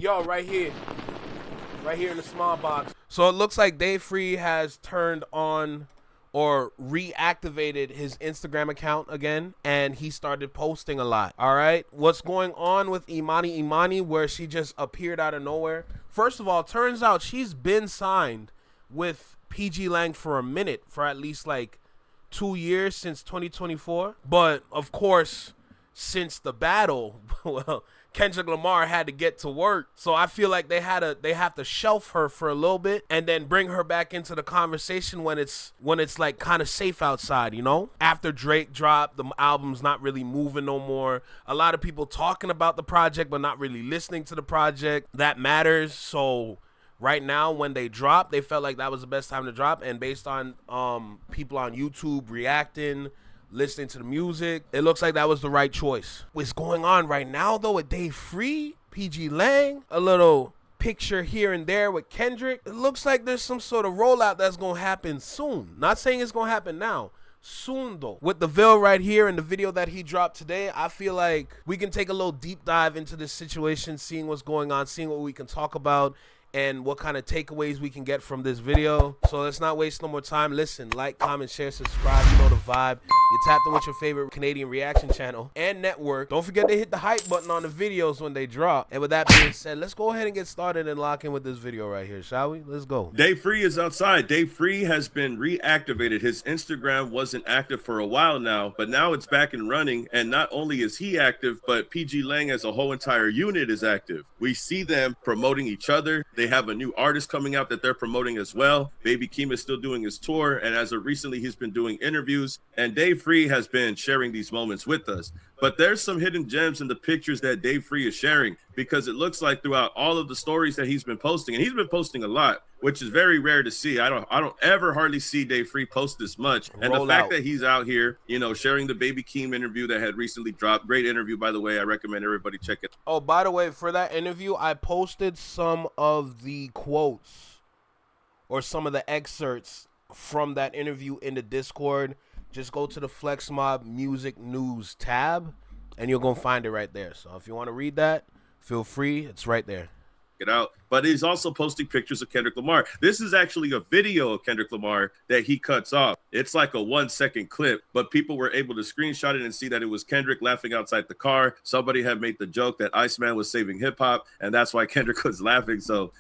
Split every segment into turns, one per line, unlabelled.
Yo, right here in the small box. So it looks like Dave Free has turned on or reactivated his Instagram account again, and he started posting a lot. All right, what's going on with Immani, where she just appeared out of nowhere? First of all, turns out she's been signed with pgLang for a minute, for at least like 2 years, since 2024. But of course, since the battle, well, Kendrick Lamar had to get to work. So I feel like they have to shelf her for a little bit and then bring her back into the conversation when it's like kind of safe outside, you know? After Drake dropped, the album's not really moving no more. A lot of people talking about the project but not really listening to the project. That matters. So right now, when they dropped, they felt like that was the best time to drop. And based on people on YouTube reacting, listening to the music, it looks like that was the right choice. What's going on right now, though, with Dave Free, pgLang, a little picture here and there with Kendrick, it looks like there's some sort of rollout that's going to happen soon. Not saying it's going to happen now. Soon, though. With the Ville right here in the video that he dropped today, I feel like we can take a little deep dive into this situation, seeing what's going on, seeing what we can talk about, and what kind of takeaways we can get from this video. So let's not waste no more time. Listen, like, comment, share, subscribe. You know the vibe. You tapped in with your favorite Canadian reaction channel and network. Don't forget to hit the hype button on the videos when they drop. And with that being said, let's go ahead and get started and lock in with this video right here, shall we? Let's go.
Dave Free is outside. Dave Free has been reactivated. His Instagram wasn't active for a while now, but now it's back and running. And not only is he active, but pgLang as a whole entire unit is active. We see them promoting each other. They have a new artist coming out that they're promoting as well. Baby Keem is still doing his tour, and as of recently, he's been doing interviews, and Dave Free has been sharing these moments with us. But there's some hidden gems in the pictures that Dave Free is sharing, because it looks like throughout all of the stories that he's been posting, and he's been posting a lot, which is very rare to see. I don't ever hardly see Dave Free post this much. And the fact that he's out here, you know, sharing the Baby Keem interview that had recently dropped. Great interview, by the way. I recommend everybody check it.
Oh, by the way, for that interview, I posted some of the quotes or some of the excerpts from that interview in the Discord. Just go to the Flex Mob Music News tab, and you're going to find it right there. So if you want to read that, feel free. It's right there.
It out. But he's also posting pictures of Kendrick Lamar. This is actually a video of Kendrick Lamar that he cuts off. It's like a 1-second clip, but people were able to screenshot it and see that it was Kendrick laughing outside the car. Somebody had made the joke that Iceman was saving hip hop, and that's why Kendrick was laughing. So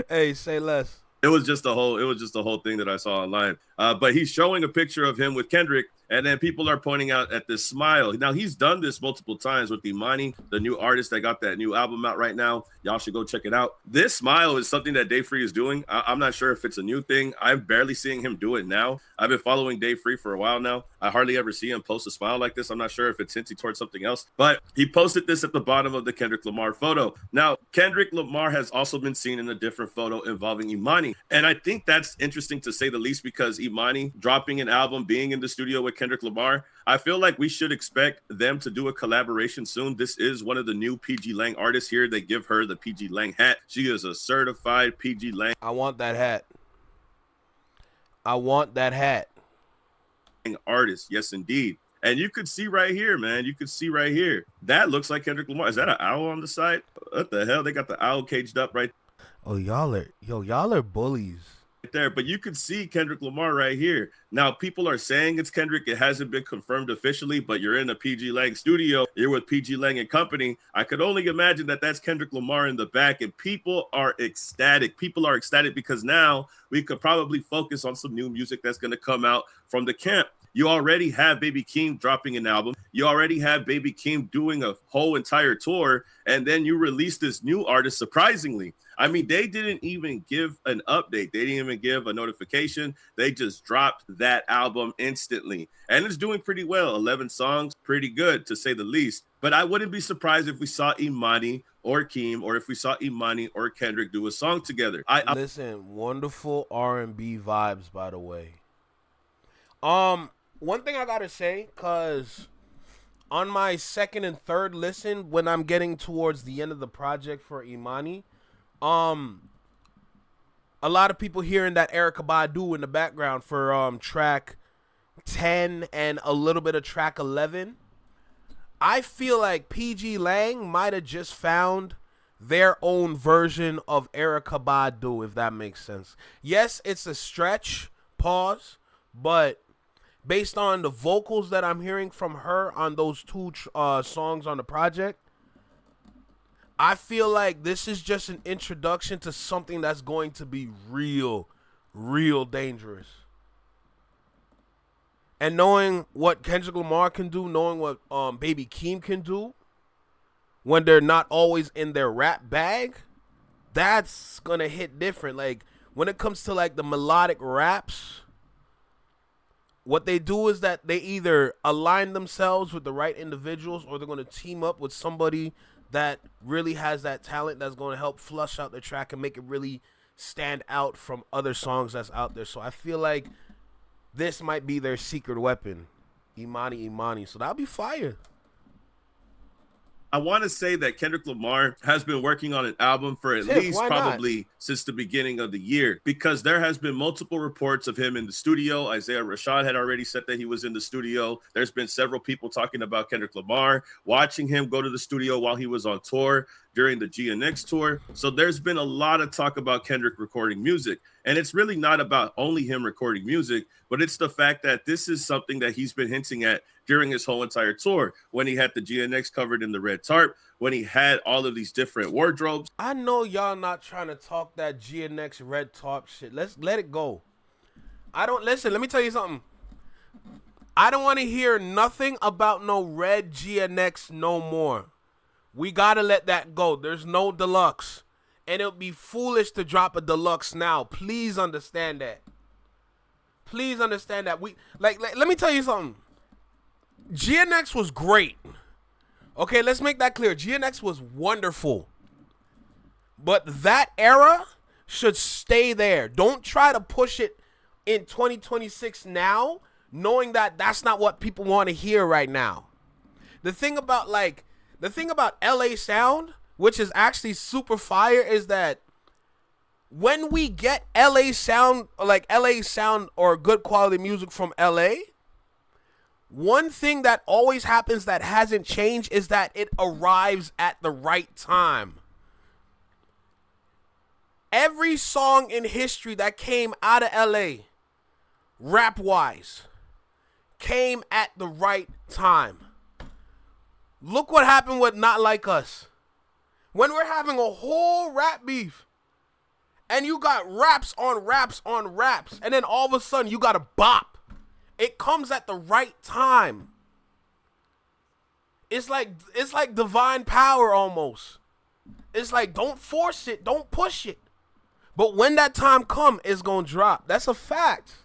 hey, say less.
It was just a whole thing that I saw online. But he's showing a picture of him with Kendrick, and then people are pointing out at this smile. Now, he's done this multiple times with Immani, the new artist that got that new album out right now. Y'all should go check it out. This smile is something that Dave Free is doing. I'm not sure if it's a new thing. I'm barely seeing him do it now. I've been following Dave Free for a while now. I hardly ever see him post a smile like this. I'm not sure if it's hinting towards something else, but he posted this at the bottom of the Kendrick Lamar photo. Now, Kendrick Lamar has also been seen in a different photo involving Immani. And I think that's interesting to say the least, because Immani dropping an album, being in the studio with Kendrick Lamar, I feel like we should expect them to do a collaboration soon. This is one of the new pgLang artists here. They give her the pgLang hat. She is a certified pgLang.
I want that hat. I want that hat.
Artist, yes, indeed. And you could see right here, man. You could see right here. That looks like Kendrick Lamar. Is that an owl on the side? What the hell? They got the owl caged up right.
Oh, y'all are bullies.
There, but you could see Kendrick Lamar right here. Now, people are saying it's Kendrick. It hasn't been confirmed officially, but you're in a pgLang studio. You're with pgLang and company. I could only imagine that that's Kendrick Lamar in the back, and people are ecstatic. People are ecstatic because now we could probably focus on some new music that's going to come out from the camp. You already have Baby Keem dropping an album. You already have Baby Keem doing a whole entire tour, and then you release this new artist, surprisingly. I mean, they didn't even give an update. They didn't even give a notification. They just dropped that album instantly. And it's doing pretty well. 11 songs, pretty good, to say the least. But I wouldn't be surprised if we saw Immani or Keem, or if we saw Immani or Kendrick do a song together.
Listen, wonderful R&B vibes, by the way. One thing I gotta say, because on my second and third listen, when I'm getting towards the end of the project for Immani, a lot of people hearing that Erykah Badu in the background for track 10 and a little bit of track 11. I feel like pgLang might have just found their own version of Erykah Badu, if that makes sense. Yes, it's a stretch, pause, but based on the vocals that I'm hearing from her on those two songs on the project, I feel like this is just an introduction to something that's going to be real, real dangerous. And knowing what Kendrick Lamar can do, knowing what Baby Keem can do when they're not always in their rap bag, that's gonna hit different. Like when it comes to like the melodic raps, what they do is that they either align themselves with the right individuals or they're gonna team up with somebody that really has that talent that's gonna help flush out the track and make it really stand out from other songs that's out there. So I feel like this might be their secret weapon, Immani. So that'll be fire.
I want to say that Kendrick Lamar has been working on an album for at least probably since the beginning of the year, because there has been multiple reports of him in the studio. Isaiah Rashad had already said that he was in the studio. There's been several people talking about Kendrick Lamar, watching him go to the studio while he was on tour during the GNX tour. So there's been a lot of talk about Kendrick recording music. And it's really not about only him recording music, but it's the fact that this is something that he's been hinting at during his whole entire tour, when he had the GNX covered in the red tarp, when he had all of these different wardrobes.
I know y'all not trying to talk that GNX red tarp shit. Let's let it go. Listen, let me tell you something. I don't want to hear nothing about no red GNX no more. We got to let that go. There's no deluxe. And it would be foolish to drop a deluxe now. Please understand that. Please understand that. Let me tell you something. GNX was great. Okay, let's make that clear. GNX was wonderful. But that era should stay there. Don't try to push it in 2026 now, knowing that that's not what people want to hear right now. The thing about LA Sound, which is actually super fire, is that when we get LA Sound or good quality music from LA, one thing that always happens that hasn't changed is that it arrives at the right time. Every song in history that came out of LA, rap-wise, came at the right time. Look what happened with Not Like Us. When we're having a whole rap beef, and you got raps on raps on raps, and then all of a sudden you got a bop. It comes at the right time. It's like divine power almost. It's like, don't force it, don't push it. But when that time comes, it's gonna drop. That's a fact.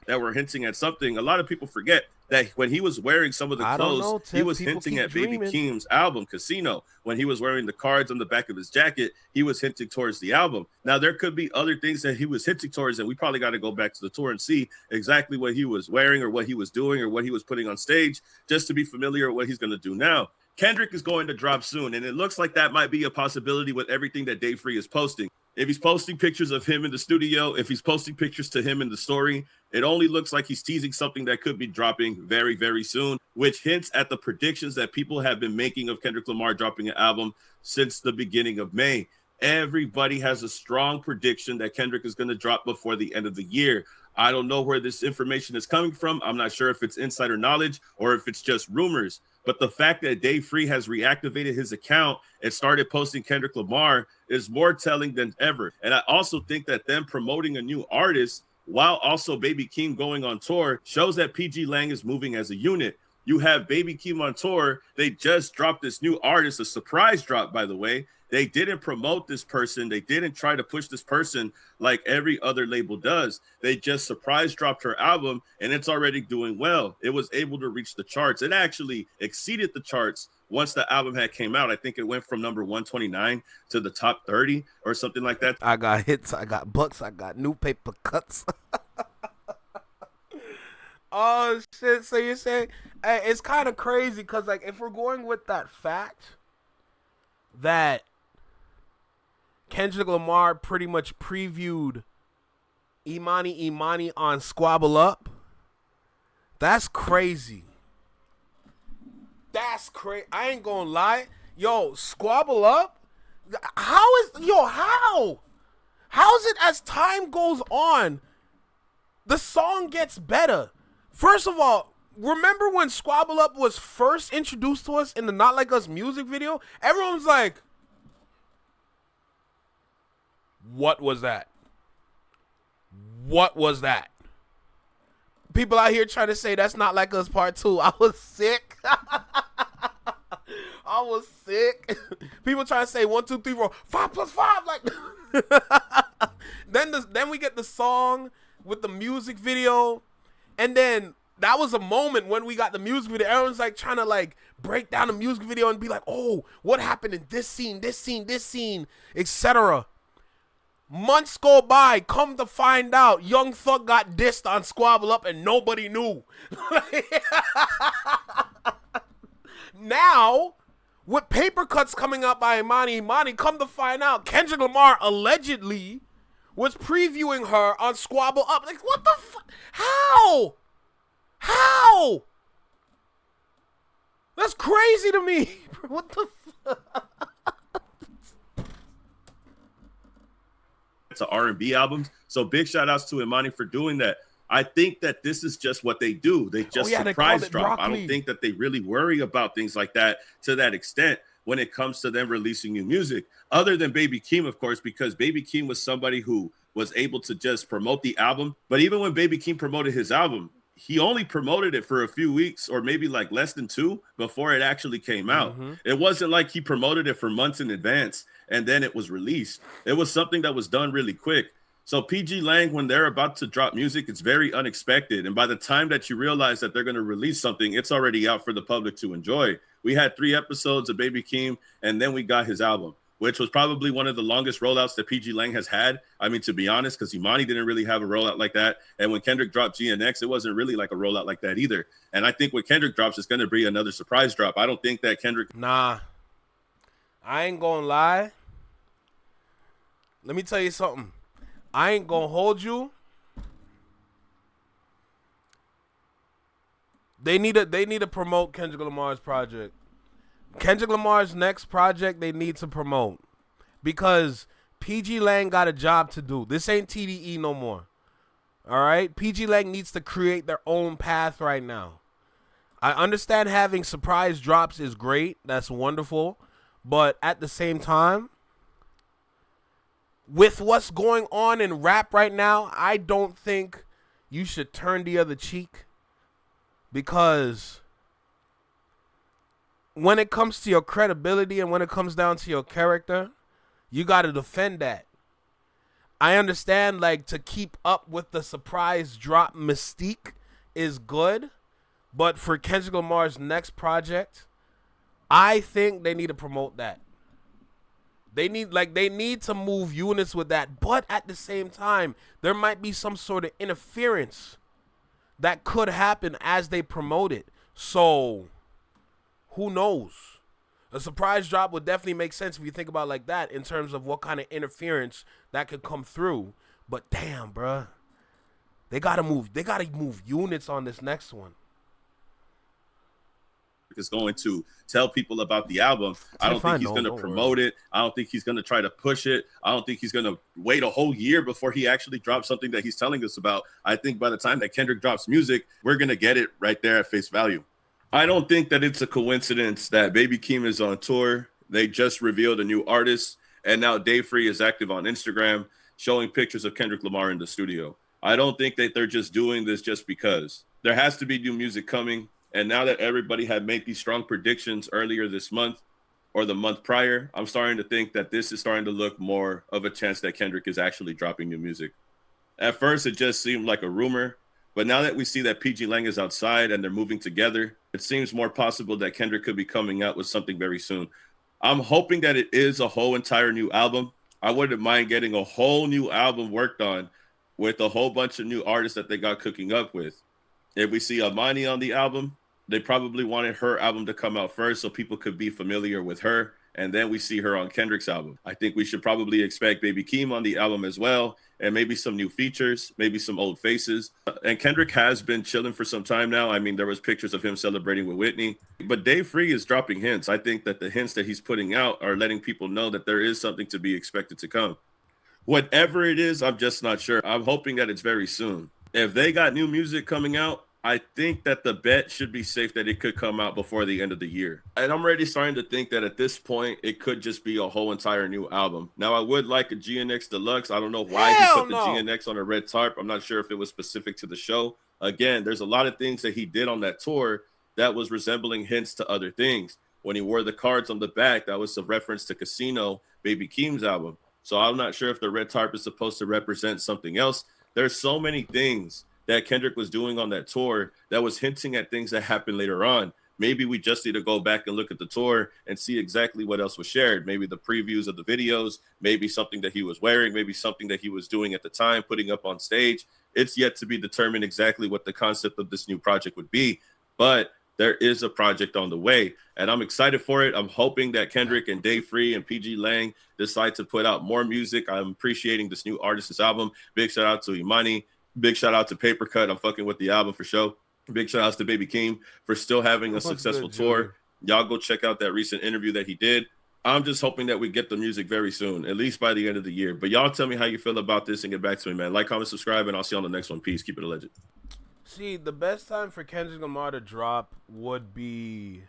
That we're hinting at something. A lot of people forget that when he was wearing some of the clothes, he was hinting at Baby Keem's album, Casino. When he was wearing the cards on the back of his jacket, he was hinting towards the album. Now, there could be other things that he was hinting towards, and we probably got to go back to the tour and see exactly what he was wearing or what he was doing or what he was putting on stage, just to be familiar with what he's going to do now. Kendrick is going to drop soon, and it looks like that might be a possibility with everything that Dave Free is posting. If he's posting pictures of him in the studio, if he's posting pictures to him in the story, it only looks like he's teasing something that could be dropping very, very soon, which hints at the predictions that people have been making of Kendrick Lamar dropping an album since the beginning of May. Everybody has a strong prediction that Kendrick is going to drop before the end of the year. I don't know where this information is coming from. I'm not sure if it's insider knowledge or if it's just rumors. But the fact that Dave Free has reactivated his account and started posting Kendrick Lamar is more telling than ever. And I also think that them promoting a new artist while also Baby Keem going on tour shows that pgLang is moving as a unit. You have Baby Keem on tour. They just dropped this new artist, a surprise drop, by the way. They didn't promote this person. They didn't try to push this person like every other label does. They just surprise dropped her album, and it's already doing well. It was able to reach the charts. It actually exceeded the charts once the album had came out. I think it went from number 129 to the top 30 or something like that.
I got hits, I got bucks, I got new paper cuts. Oh, shit. So you're saying, it's kind of crazy because, like, if we're going with that fact that Kendrick Lamar pretty much previewed Immani on Squabble Up, that's crazy. That's crazy. I ain't gonna lie. Yo, Squabble Up? How is, yo, how? How is it as time goes on, the song gets better? First of all, remember when Squabble Up was first introduced to us in the Not Like Us music video? Everyone was like, what was that? What was that? People out here trying to say that's Not Like Us part 2. I was sick. I was sick. People trying to say 1, 2, 3, 4, 5 plus 5. Like, then we get the song with the music video, and then that was a moment when we got the music video. Everyone's like trying to like break down the music video and be like, oh, what happened in this scene, etc. Months go by, come to find out, Young Thug got dissed on Squabble Up and nobody knew. Now, with paper cuts coming out by Immani, come to find out, Kendrick Lamar allegedly was previewing her on Squabble Up. Like, what the fuck? How? How? That's crazy to me. What the fuck?
To R&B albums. So big shout outs to Immani for doing that. I think that this is just what they do. They just surprise drop. I don't think that they really worry about things like that to that extent when it comes to them releasing new music, other than Baby Keem, of course, because Baby Keem was somebody who was able to just promote the album. But even when Baby Keem promoted his album, he only promoted it for a few weeks or maybe like less than 2 before it actually came out. It wasn't like he promoted it for months in advance and then it was released. It was something that was done really quick. So pgLang, when they're about to drop music, it's very unexpected. And by the time that you realize that they're going to release something, it's already out for the public to enjoy. We had 3 episodes of Baby Keem, and then we got his album, which was probably one of the longest rollouts that pgLang has had. I mean, to be honest, because Immani didn't really have a rollout like that. And when Kendrick dropped GNX, it wasn't really like a rollout like that either. And I think when Kendrick drops, it's going to be another surprise drop. I don't think that Kendrick...
Nah. I ain't gonna lie. Let me tell you something. I ain't gonna hold you. They need to promote Kendrick Lamar's project. Kendrick Lamar's next project they need to promote, because pgLang got a job to do. This ain't TDE no more. All right? pgLang needs to create their own path right now. I understand having surprise drops is great. That's wonderful. But at the same time, with what's going on in rap right now, I don't think you should turn the other cheek, because when it comes to your credibility and when it comes down to your character, you got to defend that. I understand, like, to keep up with the surprise drop mystique is good, but for Kendrick Lamar's next project, I think they need to promote that. They need to move units with that, but at the same time, there might be some sort of interference that could happen as they promote it. So, who knows? A surprise drop would definitely make sense if you think about it like that, in terms of what kind of interference that could come through. But damn, bruh, they gotta move units on this next one.
Is going to tell people about the album. I don't think he's going to promote it. I don't think he's going to try to push it. I don't think he's going to wait a whole year before he actually drops something that he's telling us about. I think by the time that Kendrick drops music, we're going to get it right there at face value. I don't think that it's a coincidence that Baby Keem is on tour. They just revealed a new artist, and now Dave Free is active on Instagram showing pictures of Kendrick Lamar in the studio. I don't think that they're just doing this just because. There has to be new music coming. And now that everybody had made these strong predictions earlier this month or the month prior, I'm starting to think that this is starting to look more of a chance that Kendrick is actually dropping new music. At first, it just seemed like a rumor. But now that we see that pgLang is outside and they're moving together, it seems more possible that Kendrick could be coming out with something very soon. I'm hoping that it is a whole entire new album. I wouldn't mind getting a whole new album worked on with a whole bunch of new artists that they got cooking up with. If we see Immani on the album, they probably wanted her album to come out first so people could be familiar with her and then we see her on Kendrick's album. I think we should probably expect Baby Keem on the album as well, and maybe some new features, maybe some old faces. And Kendrick has been chilling for some time now. I mean, there was pictures of him celebrating with Whitney, but Dave Free is dropping hints. I think that the hints that he's putting out are letting people know that there is something to be expected to come. Whatever it is, I'm just not sure. I'm hoping that it's very soon. If they got new music coming out, I think that the bet should be safe that it could come out before the end of the year. And I'm already starting to think that at this point, it could just be a whole entire new album. Now, I would like a GNX Deluxe. I don't know why he put the GNX on a red tarp. I'm not sure if it was specific to the show. Again, there's a lot of things that he did on that tour that was resembling hints to other things. When he wore the cards on the back, that was a reference to Casino, Baby Keem's album. So I'm not sure if the red tarp is supposed to represent something else. There's so many things that Kendrick was doing on that tour that was hinting at things that happened later on. Maybe we just need to go back and look at the tour and see exactly what else was shared. Maybe the previews of the videos, maybe something that he was wearing, maybe something that he was doing at the time, putting up on stage. It's yet to be determined exactly what the concept of this new project would be, but there is a project on the way, and I'm excited for it. I'm hoping that Kendrick and Dave Free and pgLang decide to put out more music. I'm appreciating this new artist's album. Big shout out to Immani. Big shout out to Paper Cut. I'm fucking with the album for sure. Big shout outs to Baby Keem for still having a successful tour. Y'all go check out that recent interview that he did. I'm just hoping that we get the music very soon, at least by the end of the year. But y'all tell me how you feel about this and get back to me, man. Like, comment, subscribe, and I'll see you on the next one. Peace. Keep it a legend.
See, the best time for Kendrick Lamar to drop would be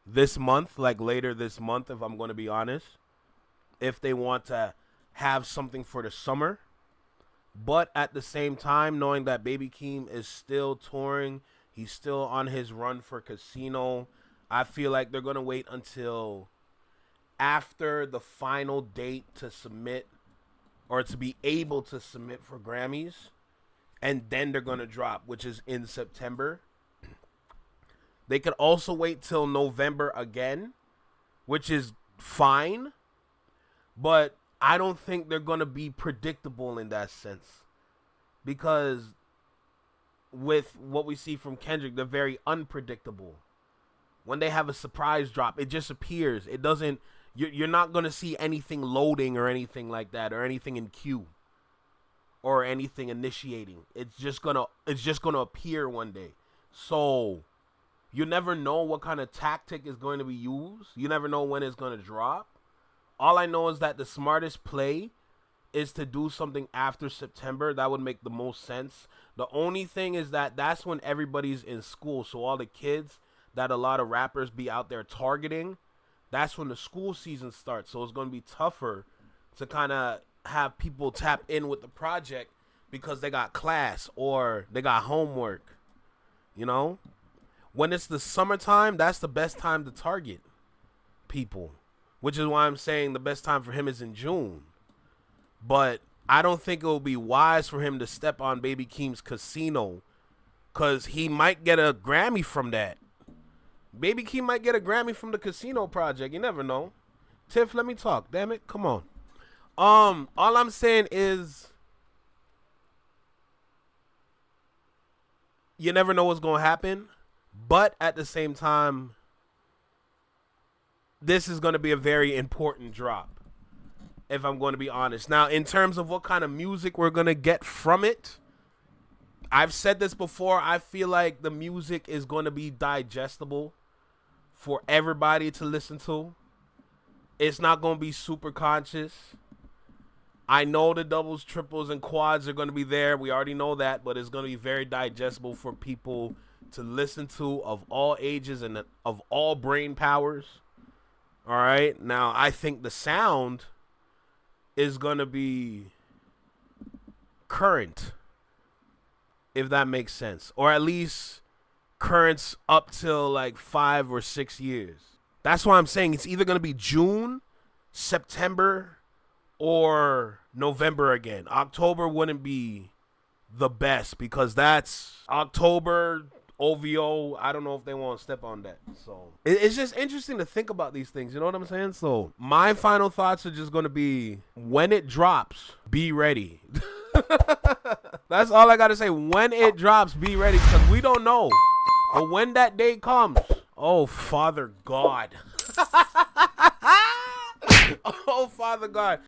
this month, like later this month, if I'm going to be honest. If they want to have something for the summer. But at the same time, knowing that Baby Keem is still touring, he's still on his run for Casino, I feel like they're going to wait until after the final date to submit or to be able to submit for Grammys. And then they're going to drop, which is in September. They could also wait till November again, which is fine. But I don't think they're going to be predictable in that sense. Because with what we see from Kendrick, they're very unpredictable. When they have a surprise drop, it just appears. It doesn't, you're not going to see anything loading or anything like that, or anything in queue. Or anything initiating. It's just gonna appear one day. So you never know what kind of tactic is going to be used. You never know when it's gonna drop. All I know is that the smartest play is to do something after September. That would make the most sense. The only thing is that that's when everybody's in school. So all the kids that a lot of rappers be out there targeting, that's when the school season starts. So it's gonna be tougher to kind of have people tap in with the project because they got class or they got homework. You know, when it's the summertime, that's the best time to target people, which is why I'm saying the best time for him is in June. But I don't think it will be wise for him to step on Baby Keem's Casino, because he might get a Grammy from that. Baby Keem might get a Grammy from the Casino project. You never know. Tiff, let me talk. Damn it. Come on. All I'm saying is you never know what's going to happen, but at the same time, this is going to be a very important drop, if I'm going to be honest. Now, in terms of what kind of music we're going to get from it, I've said this before, I feel like the music is going to be digestible for everybody to listen to. It's not going to be super conscious. I know the doubles, triples, and quads are going to be there. We already know that, but it's going to be very digestible for people to listen to, of all ages and of all brain powers. All right. Now, I think the sound is going to be current, if that makes sense, or at least currents up till like 5 or 6 years. That's why I'm saying it's either going to be June, September, or November again. October wouldn't be the best because that's October, OVO. I don't know if they want to step on that. So it's just interesting to think about these things. You know what I'm saying? So my final thoughts are just going to be, when it drops, be ready. That's all I got to say. When it drops, be ready, because we don't know. But when that day comes, oh, Father God. Oh, Father God.